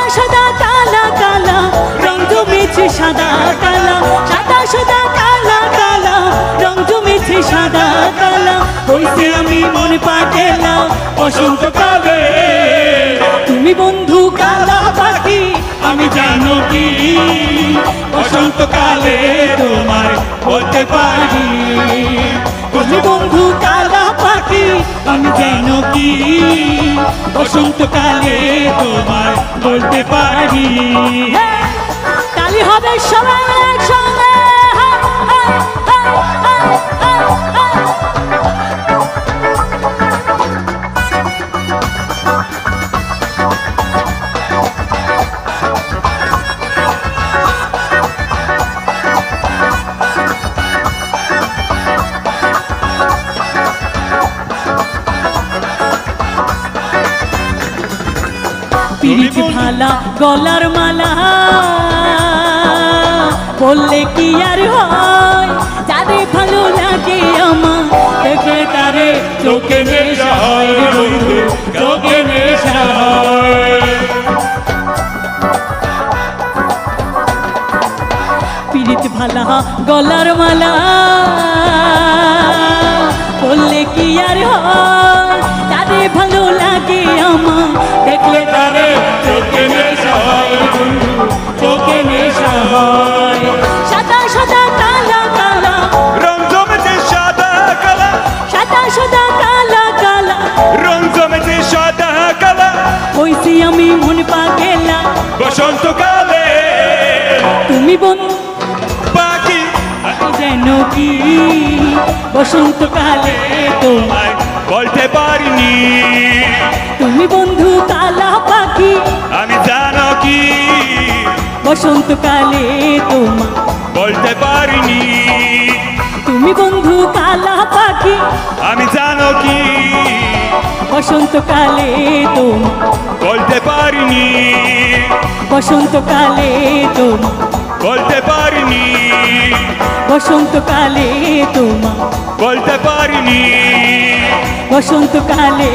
সাদা সাদা কালা কালা রং জমেছে সাদা কালা, সাদা সাদা কালা কালা রং জমেছে সাদা কালা। হইছে আমি মন পাগলা বসন্তকালে, তুমি বন্ধু কালা পাখি আমি জানো কি বসন্তকালে তোমায় বলতে পারি। তুমি বন্ধু কালা পাখি আমি জানো কি বসন্তকালে তোমায় বলতে পারি। কালি হবে সবাই একসঙ্গে, পিরিত ভালা গলার মালা বললে কি আর হয়, যারে ভালো লাগে আমার দেখে তারে চোখে নেশা হয়, চোখে নেশা হয়। পিরিত ভালা গলার মালা বললে কি আর হয়, যারে ভালো লাগে আমার দেখলে তারে চোখে নেশা হয়, চোখে নেশা হয়। সাদা সাদা কালা কালা রং জমেছে সাদা কালা, সাদা সাদা কালা কালা রং জমেছে সাদা কালা। হইছি আমি মন পাগলা বসন্তকালে তুমি বন্ধু পাখি যেন কি বসন্তকালে তোমায় বলতে পারিনি। তুমি বন্ধু কালা পাখি আমি জানো কি বসন্তকালে তোমায় বলতে পারিনি। তুমি বন্ধু কালা পাখি আমি জানো কি বসন্তকালে তোমায় বলতে পারিনি। বসন্তকালে তোমায় বলতে পারিনি। বসন্তকালে তোমায় বলতে পারিনি। বসন্তকালে